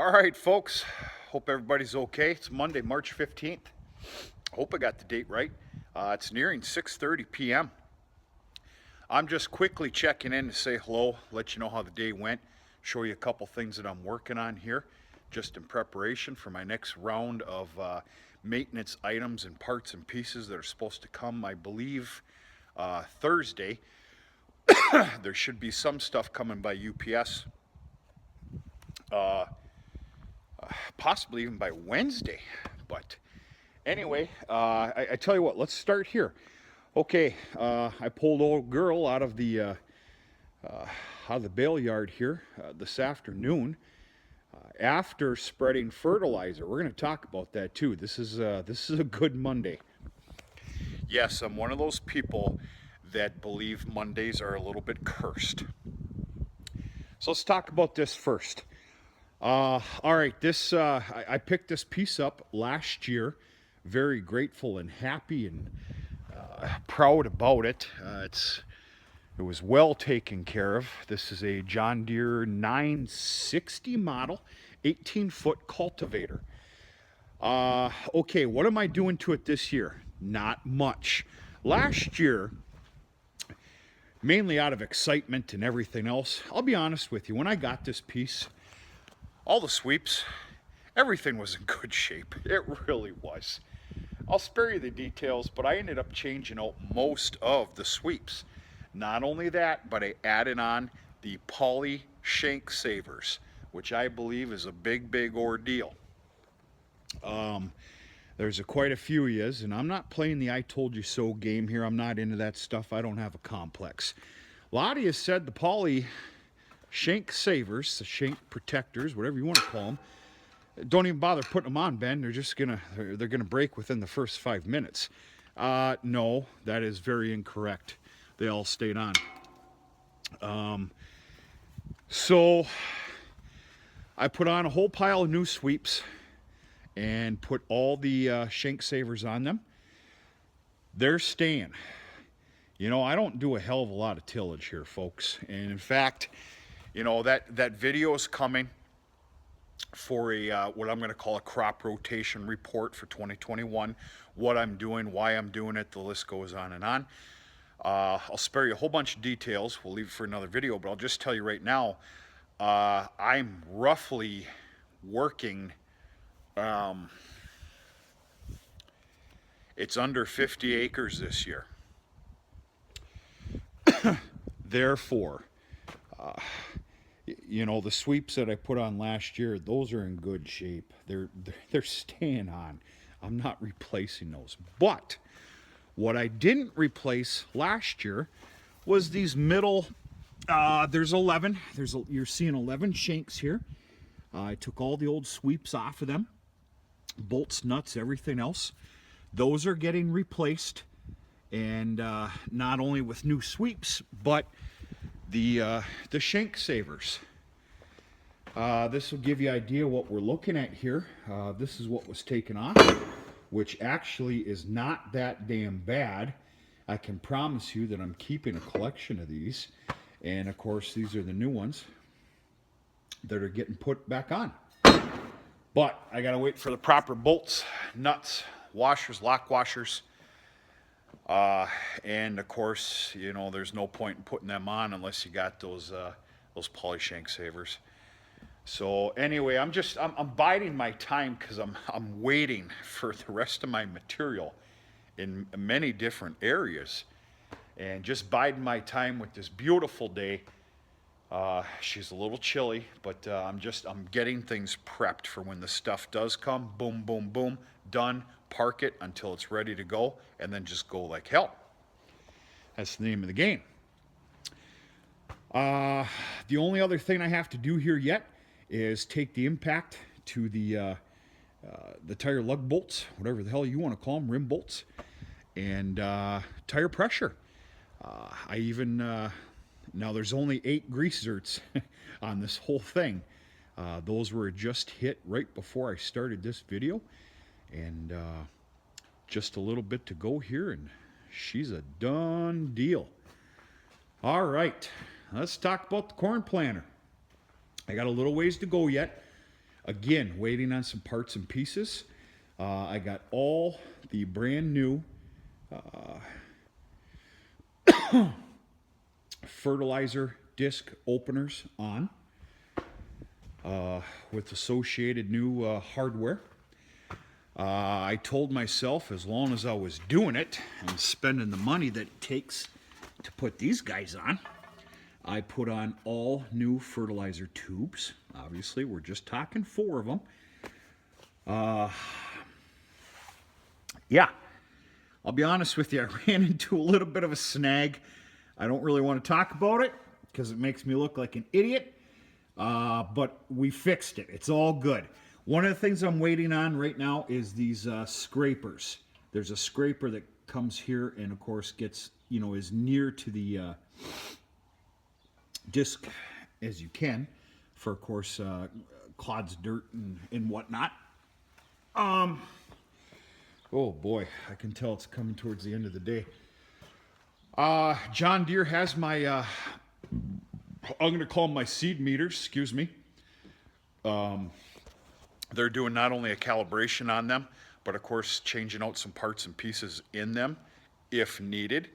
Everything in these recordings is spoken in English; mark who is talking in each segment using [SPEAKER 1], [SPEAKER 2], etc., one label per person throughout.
[SPEAKER 1] All right, folks. Hope everybody's okay. It's Monday, March 15th. Hope I got the date right. It's nearing 6:30 p.m. I'm just quickly checking in to say hello, let you know how the day went, show you a couple things that I'm working on here, just in preparation for my next round of maintenance items and parts and pieces that are supposed to come, I believe, Thursday. There should be some stuff coming by UPS. Possibly even by Wednesday. But anyway, I tell you what, let's start here. Okay, I pulled old girl out of the bale yard here this afternoon after spreading fertilizer. We're going to talk about that too. This is a good Monday. Yes, I'm one of those people that believe Mondays are a little bit cursed. So let's talk about this first. All right, I picked this piece up last year. Very grateful and happy and proud about it. It was well taken care of. This is a John Deere 960 model, 18-foot cultivator. Okay, what am I doing to it this year? Not much. Last year, mainly out of excitement and everything else, I'll be honest with you, when I got this piece, all the sweeps, everything was in good shape. It really was. I'll spare you the details, but I ended up changing out most of the sweeps. Not only that, but I added on the poly shank savers, which I believe is a big ordeal. There's quite a few years, and I'm not playing the I told you so game here. I'm not into that stuff. I don't have a complex. A lot of you said the poly shank savers, the shank protectors, whatever you want to call them, don't even bother putting them on, Ben. They're gonna break within the first 5 minutes. No, that is very incorrect. They all stayed on. So I put on a whole pile of new sweeps and put all the shank savers on them. They're staying. You know, I don't do a hell of a lot of tillage here, folks. And in fact, you know, that video is coming for what I'm going to call a crop rotation report for 2021. What I'm doing, why I'm doing it, the list goes on and on. I'll spare you a whole bunch of details. We'll leave it for another video, but I'll just tell you right now, I'm roughly working, it's under 50 acres this year. Therefore, you know, the sweeps that I put on last year, those are in good shape. They're staying on. I'm not replacing those. But what I didn't replace last year was these middle. There's 11. You're seeing 11 shanks here. I took all the old sweeps off of them, bolts, nuts, everything else. Those are getting replaced, and not only with new sweeps, but the shank savers. This will give you an idea what we're looking at here. This is what was taken off, which actually is not that damn bad. I can promise you that I'm keeping a collection of these. And of course, these are the new ones that are getting put back on. But I gotta wait for the proper bolts, nuts, washers, lock washers. And of course, you know, there's no point in putting them on unless you got those poly shank savers. So anyway, I'm biding my time because I'm waiting for the rest of my material in many different areas, and just biding my time with this beautiful day. She's a little chilly, but I'm getting things prepped for when the stuff does come. Boom, boom, boom, done. Park it until it's ready to go, and then just go like hell. That's the name of the game. The only other thing I have to do here yet is take the impact to the tire lug bolts, whatever the hell you want to call them, rim bolts, and tire pressure. I even now there's only 8 grease zerts on this whole thing. Those were just hit right before I started this video, and just a little bit to go here, and she's a done deal. All right, let's talk about the corn planter. I got a little ways to go yet. Again, waiting on some parts and pieces. I got all the brand new fertilizer disc openers on with associated new hardware. I told myself as long as I was doing it and spending the money that it takes to put these guys on, I put on all new fertilizer tubes. Obviously, we're just talking 4 of them. Yeah, I'll be honest with you, I ran into a little bit of a snag. I don't really want to talk about it because it makes me look like an idiot, but we fixed it. It's all good. One of the things I'm waiting on right now is these scrapers. There's a scraper that comes here and, of course, gets, is near to the disc as you can for, of course, clods, dirt, and whatnot. Oh boy, I can tell it's coming towards the end of the day. John Deere has my, I'm going to call them my seed meters, excuse me. They're doing not only a calibration on them, but of course changing out some parts and pieces in them if needed.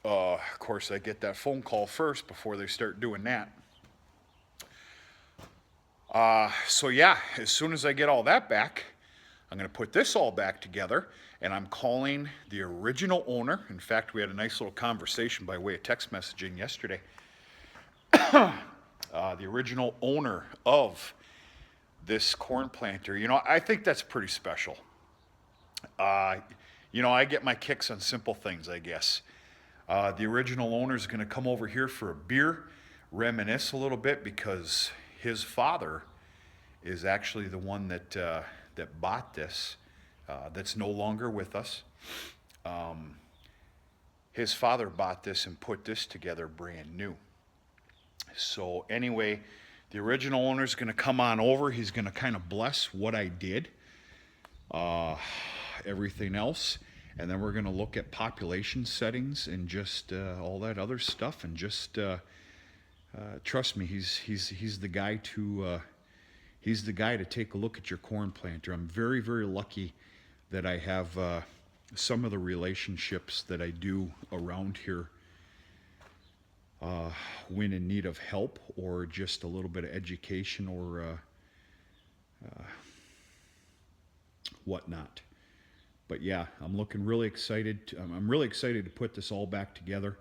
[SPEAKER 1] Of course, I get that phone call first before they start doing that. So yeah, as soon as I get all that back, I'm going to put this all back together, and I'm calling the original owner. In fact, we had a nice little conversation by way of text messaging yesterday. The original owner of this corn planter. I think that's pretty special. I get my kicks on simple things, I guess. The original owner is going to come over here for a beer, reminisce a little bit, because his father is actually the one that bought this, that's no longer with us. His father bought this and put this together brand new. So anyway, the original owner is going to come on over. He's going to kind of bless what I did, everything else, and then we're going to look at population settings and just all that other stuff, and just trust me, he's the guy to take a look at your corn planter. I'm very, very lucky that I have some of the relationships that I do around here when in need of help or just a little bit of education or whatnot. But yeah, I'm looking really excited. I'm really excited to put this all back together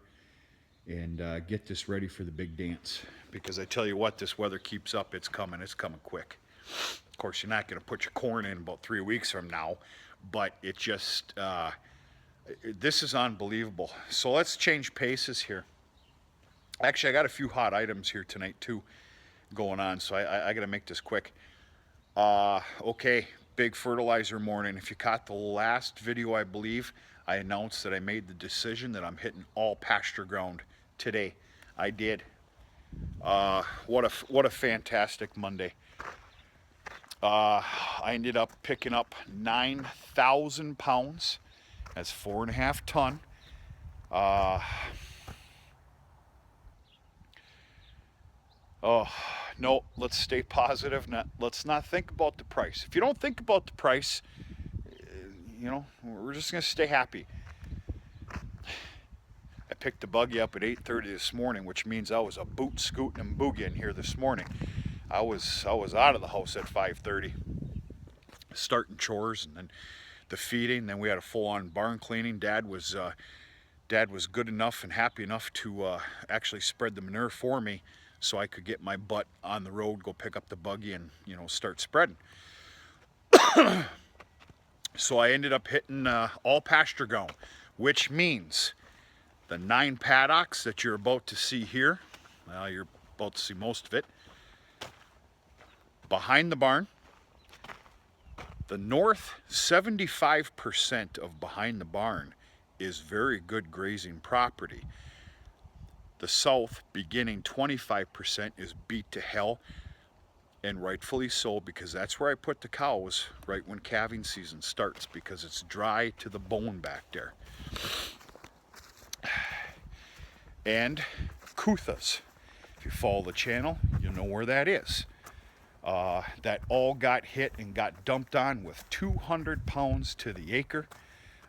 [SPEAKER 1] and get this ready for the big dance. Because I tell you what, this weather keeps up, it's coming quick. Of course, you're not going to put your corn in about 3 weeks from now, but it just, this is unbelievable. So let's change paces here. Actually, I got a few hot items here tonight too going on, so I got to make this quick. Okay, big fertilizer morning. If you caught the last video, I believe, I announced that I made the decision that I'm hitting all pasture ground today. I did. What a fantastic Monday. I ended up picking up 9,000 pounds. That's 4.5 ton. Oh, no, let's stay positive. Let's not think about the price. If you don't think about the price, we're just going to stay happy. I picked the buggy up at 8:30 this morning, which means I was a boot scooting and boogieing here this morning. I was out of the house at 5:30, starting chores and then the feeding. Then we had a full-on barn cleaning. Dad was good enough and happy enough to actually spread the manure for me, so I could get my butt on the road, go pick up the buggy, and start spreading. So I ended up hitting all pasture ground, which means the 9 paddocks that you're about to see here. Well, you're about to see most of it. Behind the barn, the north 75% of behind the barn is very good grazing property. The south, beginning 25%, is beat to hell, and rightfully so, because that's where I put the cows right when calving season starts, because it's dry to the bone back there. And Kuthas, if you follow the channel, you know where that is. that all got hit and got dumped on with 200 pounds to the acre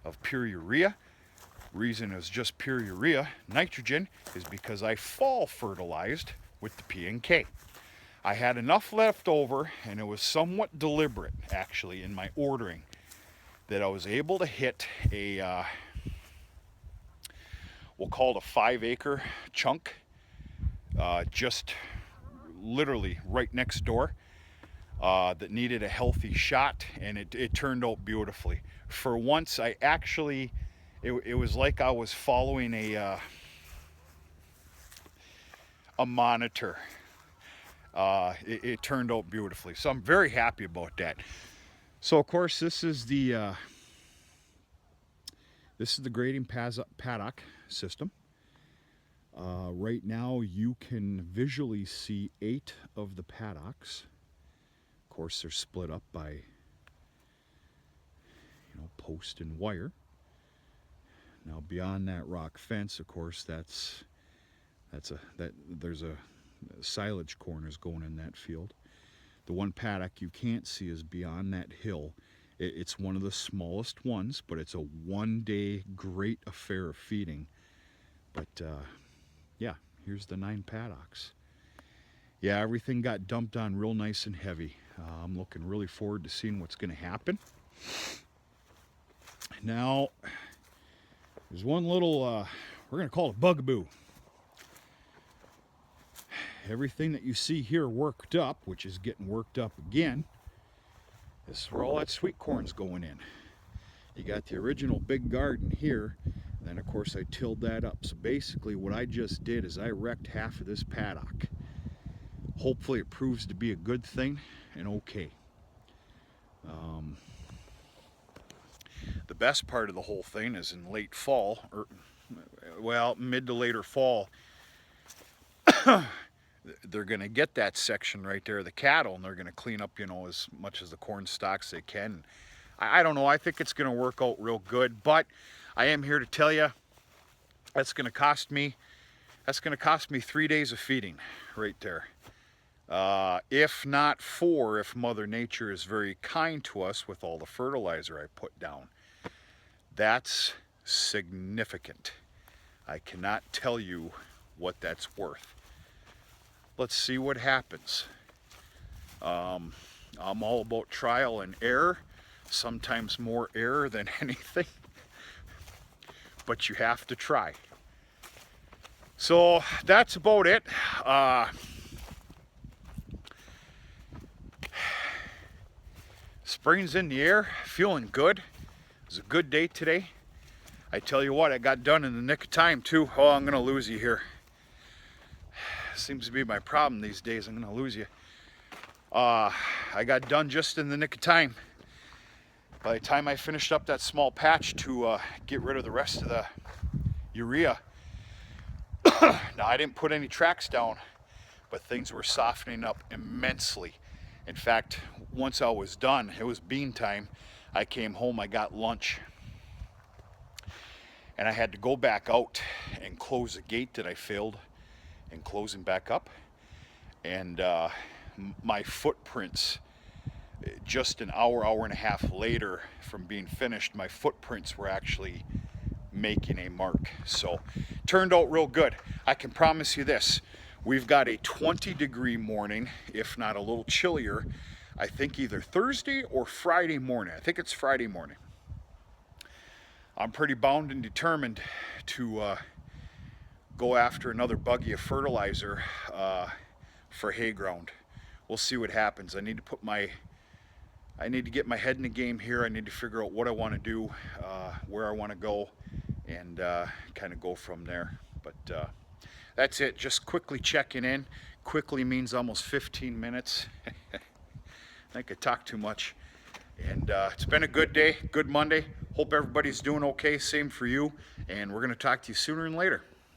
[SPEAKER 1] of pure urea. Reason is just pure urea. Nitrogen is because I fall fertilized with the P and K. I had enough left over, and it was somewhat deliberate actually in my ordering, that I was able to hit a we'll call it a 5-acre chunk, just literally right next door, that needed a healthy shot, and it turned out beautifully. For once, I actually, it was like I was following a monitor. It turned out beautifully, so I'm very happy about that. So of course, this is the grading paddock system. Right now you can visually see 8 of the paddocks. Of course, they're split up by, post and wire. Now beyond that rock fence, of course, there's a silage corn is going in that field. The one paddock you can't see is beyond that hill. It's one of the smallest ones, but it's a one-day great affair of feeding. But yeah, here's the 9 paddocks. Yeah, everything got dumped on real nice and heavy. I'm looking really forward to seeing what's going to happen. Now, there's one little, we're going to call it bugaboo. Everything that you see here worked up, which is getting worked up again, this is where all that sweet corn's going in. You got the original big garden here, and then of course I tilled that up. So basically what I just did is I wrecked half of this paddock. Hopefully it proves to be a good thing and okay. The best part of the whole thing is in late fall, or well, mid to later fall, they're going to get that section right there, the cattle, and they're going to clean up, as much as the corn stalks they can. I don't know, I think it's going to work out real good, but I am here to tell you that's going to cost me 3 days of feeding right there. If not 4, if Mother Nature is very kind to us with all the fertilizer I put down. That's significant. I cannot tell you what that's worth. Let's see what happens. I'm all about trial and error, sometimes more error than anything, but you have to try. So that's about it. Spring's in the air, feeling good. It was a good day today. I tell you what, I got done in the nick of time too. Oh, I'm gonna lose you here. Seems to be my problem these days. I'm gonna lose you. I got done just in the nick of time. By the time I finished up that small patch to get rid of the rest of the urea. Now I didn't put any tracks down, but things were softening up immensely. In fact, once I was done, it was bean time. I came home, I got lunch, and I had to go back out and close the gate that I failed in closing back up. And my footprints, just an hour and a half later from being finished, my footprints were actually making a mark. So turned out real good. I can promise you this, we've got a 20-degree morning, if not a little chillier, I think either Thursday or Friday morning. I think it's Friday morning. I'm pretty bound and determined to go after another buggy of fertilizer for hay ground. We'll see what happens. I need to get my head in the game here. I need to figure out what I want to do, where I want to go, and kind of go from there. But that's it. Just quickly checking in. Quickly means almost 15 minutes. I think I talked too much. And it's been a good day, good Monday. Hope everybody's doing okay. Same for you. And we're going to talk to you sooner than later.